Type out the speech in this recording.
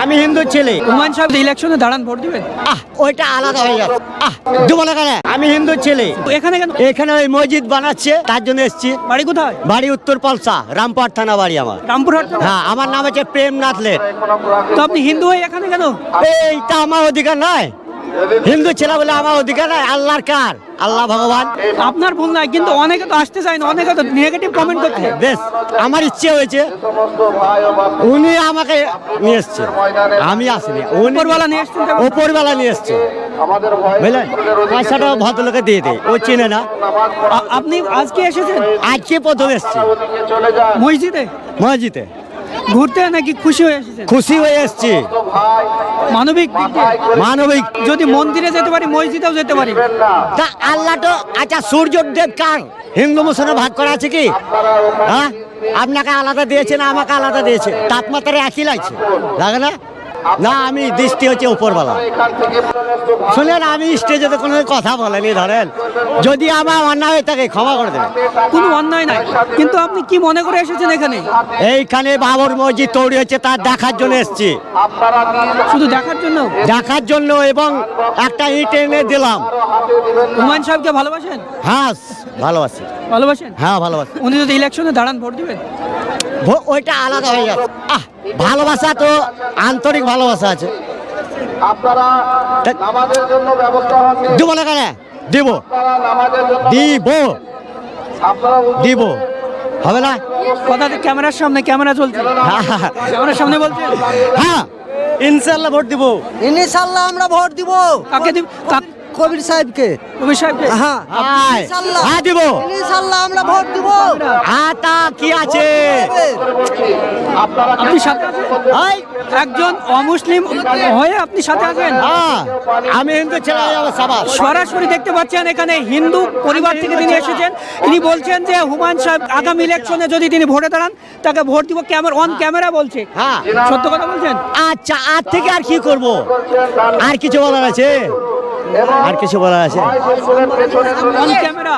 আমি হিন্দু ছেলে। হুমায়ুন সাহেব ইলেকশনে দাঁড়ান, ভোট দিবেন? ওইটা আলাদা হয়ে যাচ্ছে। দেবো না কেন? আমি হিন্দু ছেলে। তো এখানে কেন? এখানে ওই মসজিদ বানাচ্ছে, তার জন্য এসেছি। বাড়ি কোথায়? বাড়ি উত্তর পলসা, রামপুরহাট থানা বাড়ি আমার। রামপুরহাট থানা? হ্যাঁ, আমার নাম হচ্ছে প্রেমনাথ লেট। তো আপনি হিন্দু হয়ে এখানে কেন? এইটা আমার অধিকার নয়। হিন্দু ছেলে বলে আমার অধিকার নয়। আল্লাহর কার, আল্লাহ ভগবান। আপনার ভুল নাই, কিন্তু অনেকে তো আসতে চায় না, অনেকে তো নেগেটিভ কমেন্ট করছে। বেশ, আমার ইচ্ছে হয়েছে, উনি আমাকে নিয়ে এসছে, আমি আসিনি। উপরওয়ালা নিয়ে এসছেন? উপরওয়ালা নিয়ে এসছে, বুঝলেন? পয়সাটা ভদ্রলোকে দিয়ে দেয়, ও চেনে না। আপনি আজকে এসেছেন? আজকে প্রথম এসছে মসজিদে মসজিদে। ঘুরতে নাকি খুশি হয়ে এসেছেন? খুশি হয়ে এসছি। মানবিক দিক দিয়ে? মানবিক। যদি মন্দিরে যেতে পারি, মসজিদেও যেতে পারি। তা আল্লাহ তো, আচ্ছা সূর্যদেব কার? হিন্দু মুসলমান ভাগ করা আছে কি? হ্যাঁ, আপনাকে আলাদা দিয়েছে না আমাকে আলাদা দিয়েছে? তাপমাত্রা একই লাগছে, লাগে না? না, আমি দৃষ্টি হচ্ছে উপরওয়ালা। শুনেন, আমি স্টেজে তো কোনো কথা বলেনি, ধরেন যদি আমার অন্যায় হয়ে থাকে ক্ষমা করে দেবেন। কোনো অন্যায় নাই, কিন্তু আপনি কি মনে করে এসেছেন এখানে? এইখানে বাবর মসজিদ তৈরি হচ্ছে, তার দেখার জন্য এসছি। শুধু দেখার জন্য? দেখার জন্য, এবং একটা ইট এনে দিলাম। হুমায়ুন সাহেবকে ভালোবাসেন? হ্যাঁ, ভালোবাসি। ভালোবাসেন? হ্যাঁ, ভালোবাসি। উনি যদি ইলেকশনে দাঁড়ান, ভোট দিবেন? ওইটা আলাদা হয়ে যাচ্ছে। ভালোবাসা তো আন্তরিক ভালোবাসা আছে। দেবো না কেন? দিব, দিব, দিব। হবে না? কথা ক্যামেরার সামনে, ক্যামেরা চলছে, ক্যামেরার সামনে বলছেন? হ্যাঁ, ইনশাল্লাহ ভোট দিব। ইনশাল্লাহ আমরা ভোট দিব। কাকে দিব? কবির সাহেবকে। কবির সাহেবকে? হ্যাঁ, ইনশাল্লাহ। হ্যাঁ, দিব। ইনশাল্লাহ আমরা ভোট দিব। তা কি আছে? আপনি সাথে আছেন? এই, একজন অমুসলিম হয়ে আপনি সাথে আছেন? হ্যাঁ, আমি হিন্দু ছেলে, আমার সাবাস। সরাসরি দেখতে পাচ্ছেন এখানে হিন্দু পরিবার থেকে তিনি এসেছেন। তিনি বলছেন যে হুমায়ুন সাহেব আগামী ইলেকশনে যদি তিনি ভোটে দাঁড়ান, তাকে ভোট দিব। অন ক্যামেরা বলছে। হ্যাঁ, সত্য কথা বলছেন? আচ্ছা, আর থেকে আর কি করব? আর কিছু বলার আছে? আর কিছু বলার আছে? On camera